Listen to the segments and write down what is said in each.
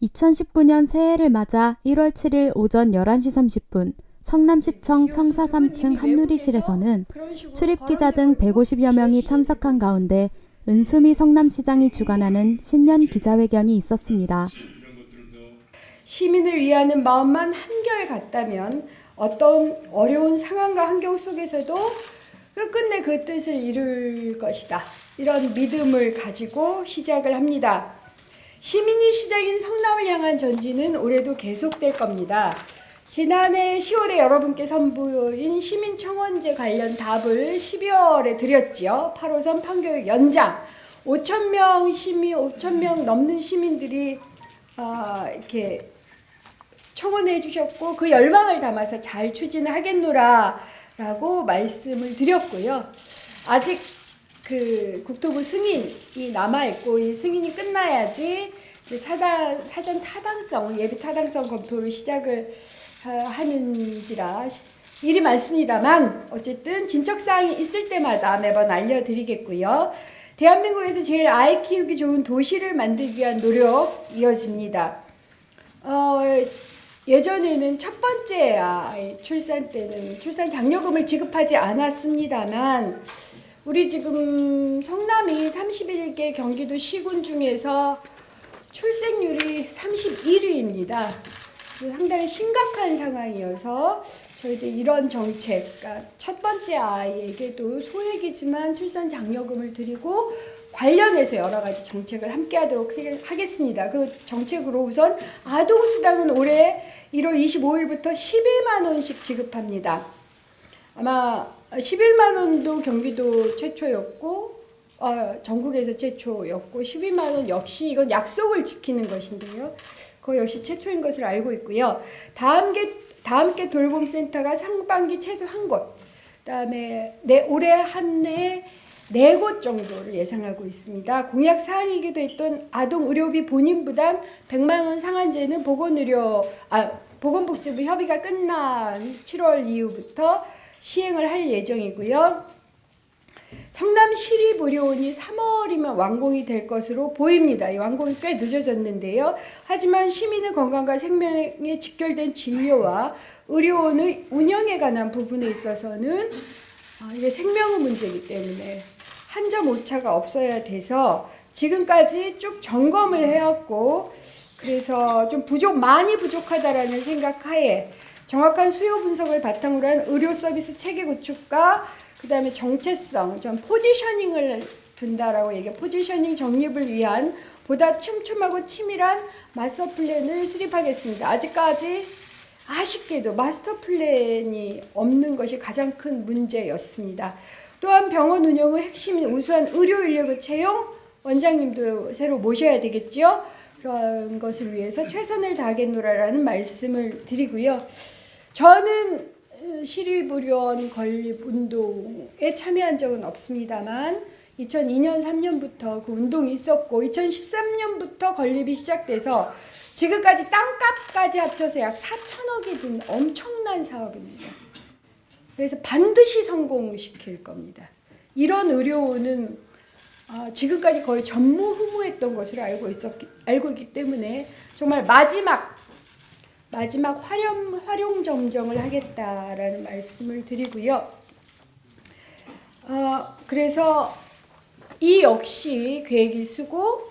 2019년 새해를 맞아 1월 7일 오전 11시 30분 성남시청 청사 3층 한누리실에서는 출입기자 등 150여 명이 참석한 가운데 은수미 성남시장이 주관하는 신년 기자회견이 있었습니다. 시민을 위하는 마음만 한결 같다면 어떤 어려운 상황과 환경 속에서도 끝끝내 그 뜻을 이룰 것이다. 이런 믿음을 가지고 시작을 합니다. 시민이 시작인 성남을 향한 전진은 올해도 계속될 겁니다. 지난해 10월에 여러분께 선보인 시민청원제 관련 답을 12월에 드렸지요. 8호선 판교역 연장 5,000명 넘는 시민들이 이렇게 청원해 주셨고 그 열망을 담아서 잘 추진하겠노라 라고 말씀을 드렸고요. 아직 그 국토부 승인이 남아있고 이 승인이 끝나야지 사전 타당성, 예비 타당성 검토를 시작을 하는지라 일이 많습니다만 어쨌든 진척사항이 있을 때마다 매번 알려드리겠고요. 대한민국에서 제일 아이 키우기 좋은 도시를 만들기 위한 노력 이어집니다. 예전에는 첫 번째 아이 출산 때는 출산 장려금을 지급하지 않았습니다만 우리 지금 성남이 31개 경기도 시군 중에서 출생률이 31위입니다. 상당히 심각한 상황이어서 저희들 이런 정책, 그러니까 첫 번째 아이에게도 소액이지만 출산 장려금을 드리고 관련해서 여러 가지 정책을 함께 하도록 하겠습니다. 그 정책으로 우선 아동수당은 올해 1월 25일부터 11만 원씩 지급합니다. 아마 11만 원도 경기도 최초였고 전국에서 최초였고 12만 원 역시 이건 약속을 지키는 것인데요. 그거 역시 최초인 것을 알고 있고요. 다함께 돌봄센터가 상반기 최소 한 곳, 그다음에 올해 한 해 4곳 정도를 예상하고 있습니다. 공약 사항이기도 했던 아동의료비 본인부담 100만 원 상한제는 보건복지부 협의가 끝난 7월 이후부터 시행을 할 예정이고요. 성남 시립의료원이 3월이면 완공이 될 것으로 보입니다. 이 완공이 꽤 늦어졌는데요. 하지만 시민의 건강과 생명에 직결된 진료와 의료원의 운영에 관한 부분에 있어서는 이게 생명의 문제이기 때문에 한 점 오차가 없어야 돼서 지금까지 쭉 점검을 해왔고 그래서 좀 많이 부족하다라는 생각하에 정확한 수요 분석을 바탕으로 한 의료 서비스 체계 구축과 그 다음에 정체성, 좀 포지셔닝을 둔다라고 포지셔닝 정립을 위한 보다 촘촘하고 치밀한 마스터 플랜을 수립하겠습니다. 아직까지 아쉽게도 마스터 플랜이 없는 것이 가장 큰 문제였습니다. 또한 병원 운영의 핵심인 우수한 의료 인력의 채용, 원장님도 새로 모셔야 되겠죠. 그런 것을 위해서 최선을 다하겠노라라는 말씀을 드리고요. 저는 시립의료원 건립운동에 참여한 적은 없습니다만 2002년 3년부터 그 운동이 있었고 2013년부터 건립이 시작돼서 지금까지 땅값까지 합쳐서 약 4천억이 든 엄청난 사업입니다. 그래서 반드시 성공시킬 겁니다. 이런 의료원은 지금까지 거의 전무후무했던 것으로 알고 있기 때문에 정말 마지막 활용점정을 하겠다라는 말씀을 드리고요. 그래서 이 역시 계획이 쓰고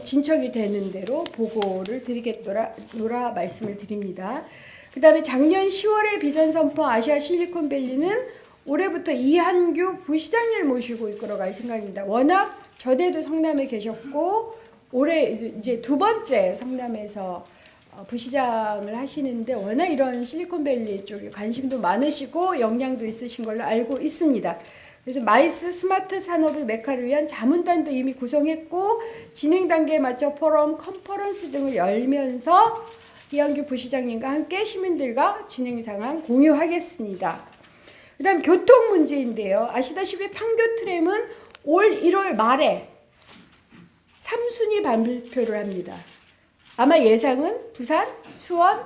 진척이 되는 대로 보고를 드리겠노라 말씀을 드립니다. 그 다음에 작년 10월에 비전 선포 아시아 실리콘밸리는 올해부터 이한규 부시장님을 모시고 이끌어갈 생각입니다. 워낙 전에도 성남에 계셨고 올해 이제 두 번째 성남에서 부시장을 하시는데 워낙 이런 실리콘밸리 쪽에 관심도 많으시고 역량도 있으신 걸로 알고 있습니다. 그래서 마이스 스마트 산업의 메카를 위한 자문단도 이미 구성했고 진행 단계에 맞춰 포럼, 컨퍼런스 등을 열면서 이한규 부시장님과 함께 시민들과 진행 상황 공유하겠습니다. 그 다음 교통 문제인데요. 아시다시피 판교 트램은 올 1월 말에 3순위 발표를 합니다. 아마 예상은 부산, 수원,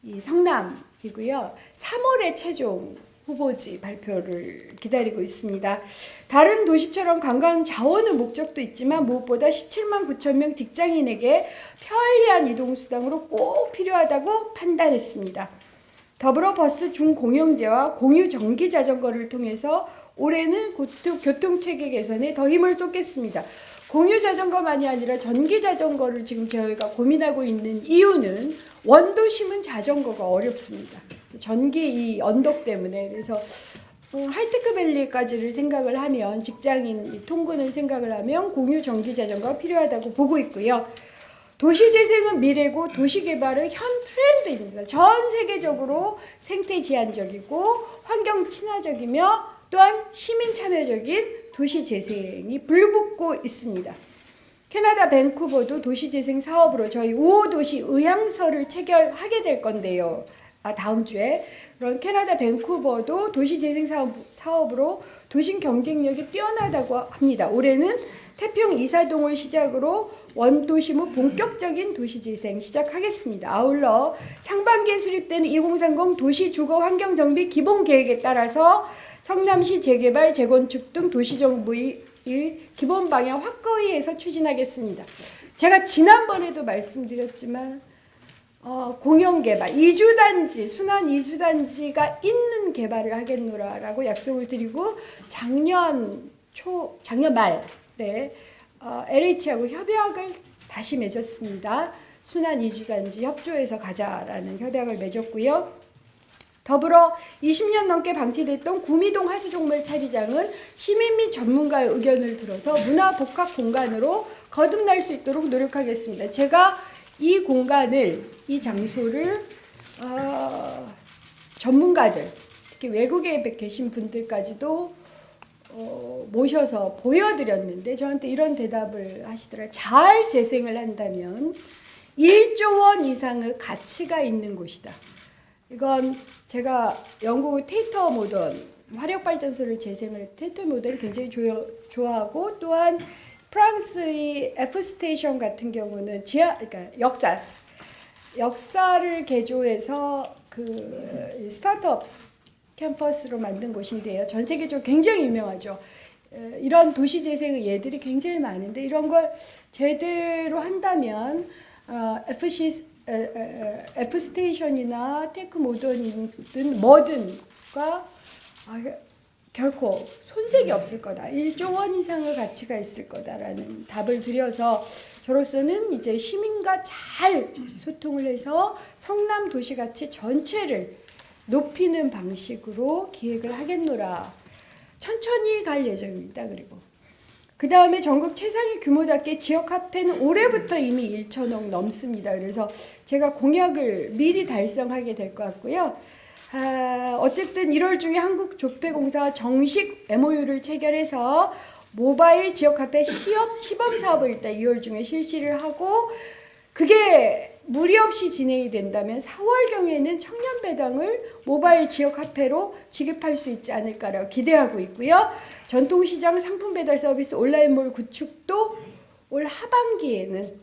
성남이고요. 3월에 최종 후보지 발표를 기다리고 있습니다. 다른 도시처럼 관광 자원의 목적도 있지만 무엇보다 17만 9천 명 직장인에게 편리한 이동수단으로 꼭 필요하다고 판단했습니다. 더불어 버스 중공영제와 공유 전기 자전거를 통해서 올해는 교통체계 개선에 더 힘을 쏟겠습니다. 공유 자전거만이 아니라 전기 자전거를 지금 저희가 고민하고 있는 이유는 원도심은 자전거가 어렵습니다. 전기 이 언덕 때문에. 그래서 하이테크밸리까지를 생각을 하면, 직장인 통근을 생각을 하면 공유 전기 자전거가 필요하다고 보고 있고요. 도시재생은 미래고 도시개발은 현 트렌드입니다. 전 세계적으로 생태 지향적이고 환경 친화적이며 또한 시민 참여적인 도시재생이 불붙고 있습니다. 캐나다 밴쿠버도 도시재생 사업으로 저희 우호도시 의향서를 체결하게 될 건데요. 다음 주에. 그런 캐나다 밴쿠버도 도시재생 사업으로 도심 경쟁력이 뛰어나다고 합니다. 올해는 태평 이사동을 시작으로 원도심은 본격적인 도시재생 시작하겠습니다. 아울러 상반기에 수립되는 2030 도시주거환경정비 기본계획에 따라서 성남시 재개발, 재건축 등 도시정부의 기본 방향 확고히해서 추진하겠습니다. 제가 지난번에도 말씀드렸지만 공영개발, 이주단지, 순환 이주단지가 있는 개발을 하겠노라라고 약속을 드리고 작년 말에 LH하고 협약을 다시 맺었습니다. 순환 이주단지 협조해서 가자라는 협약을 맺었고요. 더불어 20년 넘게 방치됐던 구미동 하수종말 처리장은 시민 및 전문가의 의견을 들어서 문화복합 공간으로 거듭날 수 있도록 노력하겠습니다. 제가 이 공간을, 이 장소를 전문가들, 특히 외국에 계신 분들까지도 모셔서 보여드렸는데 저한테 이런 대답을 하시더라고요. 잘 재생을 한다면 1조 원 이상의 가치가 있는 곳이다. 이건 제가 영국 테이터 모던 화력발전소를 재생을 테이터 모델을 굉장히 좋아하고, 또한 프랑스의 F 스테이션 같은 경우는 그러니까 역사를 개조해서 그 스타트업 캠퍼스로 만든 곳인데요. 전 세계적으로 굉장히 유명하죠. 이런 도시 재생의 예들이 굉장히 많은데 이런 걸 제대로 한다면 F 스테이션이나 테크 모던이든 뭐든가 결코 손색이 없을 거다. 1조 원 이상의 가치가 있을 거다라는 답을 드려서 저로서는 이제 시민과 잘 소통을 해서 성남 도시가치 전체를 높이는 방식으로 기획을 하겠노라. 천천히 갈 예정입니다. 그리고 그 다음에 전국 최상위 규모답게 지역 화폐는 올해부터 이미 1천억 넘습니다. 그래서 제가 공약을 미리 달성하게 될 것 같고요. 어쨌든 1월 중에 한국조폐공사와 정식 MOU를 체결해서 모바일 지역화폐 시범 사업을 일단 2월 중에 실시를 하고, 그게 무리 없이 진행이 된다면 4월경에는 청년배당을 모바일 지역화폐로 지급할 수 있지 않을까라고 기대하고 있고요. 전통시장 상품배달 서비스 온라인몰 구축도 올 하반기에는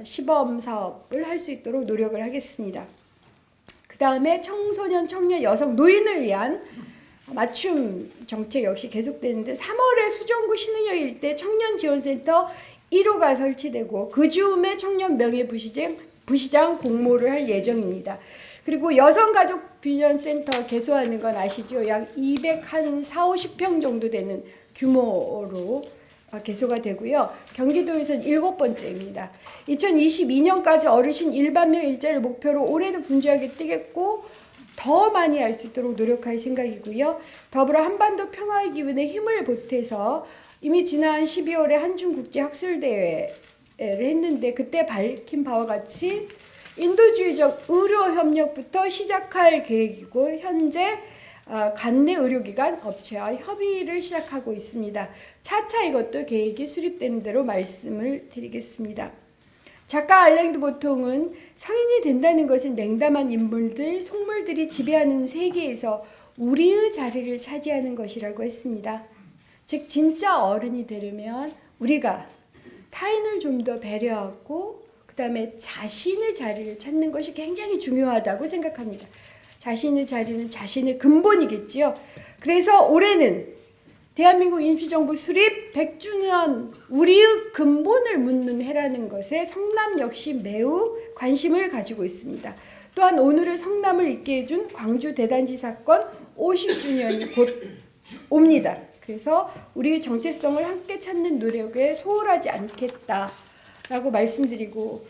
시범 사업을 할 수 있도록 노력을 하겠습니다. 그 다음에 청소년, 청년, 여성, 노인을 위한 맞춤 정책 역시 계속되는데 3월에 수정구 신흥역 일대 청년지원센터 1호가 설치되고 그 즈음에 청년 명예부시장 공모를 할 예정입니다. 그리고 여성가족 비전센터 개소하는 건 아시죠? 약 240-50평 정도 되는 규모로 개소가 되고요. 경기도에서는 7번째입니다. 2022년까지 어르신 1만 일자를 목표로 올해도 분주하게 뛰겠고 더 많이 할 수 있도록 노력할 생각이고요. 더불어 한반도 평화의 기운에 힘을 보태서 이미 지난 12월에 한중국제학술대회를 했는데 그때 밝힌 바와 같이 인도주의적 의료협력부터 시작할 계획이고 현재 관내 의료기관 업체와 협의를 시작하고 있습니다. 차차 이것도 계획이 수립되는 대로 말씀을 드리겠습니다. 작가 알랭드 보통은 성인이 된다는 것은 냉담한 인물들, 속물들이 지배하는 세계에서 우리의 자리를 차지하는 것이라고 했습니다. 즉 진짜 어른이 되려면 우리가 타인을 좀 더 배려하고 그 다음에 자신의 자리를 찾는 것이 굉장히 중요하다고 생각합니다. 자신의 자리는 자신의 근본이겠지요. 그래서 올해는 대한민국 임시정부 수립 100주년 우리의 근본을 묻는 해라는 것에 성남 역시 매우 관심을 가지고 있습니다. 또한 오늘의 성남을 있게 해준 광주 대단지 사건 50주년이 곧 옵니다. 그래서 우리의 정체성을 함께 찾는 노력에 소홀하지 않겠다라고 말씀드리고,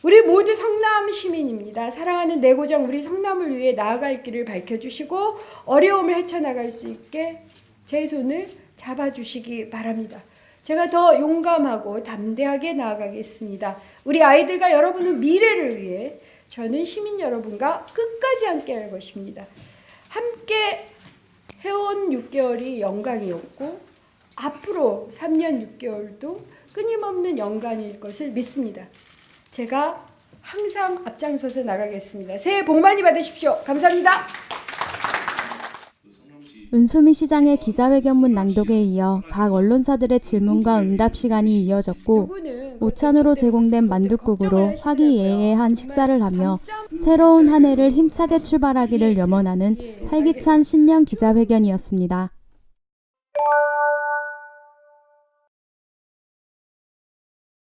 우리 모두 성남 시민입니다. 사랑하는 내 고장 우리 성남을 위해 나아갈 길을 밝혀주시고 어려움을 헤쳐나갈 수 있게 제 손을 잡아주시기 바랍니다. 제가 더 용감하고 담대하게 나아가겠습니다. 우리 아이들과 여러분의 미래를 위해 저는 시민 여러분과 끝까지 함께 할 것입니다. 함께 해온 6개월이 영광이었고 앞으로 3년 6개월도 끊임없는 영광일 것을 믿습니다. 제가 항상 앞장서서 나가겠습니다. 새해 복 많이 받으십시오. 감사합니다. 은수미 시장의 기자회견문 낭독에 이어 각 언론사들의 질문과 응답 시간이 이어졌고 오찬으로 제공된 만둣국으로 화기애애한 식사를 하며 새로운 한 해를 힘차게 출발하기를 염원하는 활기찬 신년 기자회견이었습니다.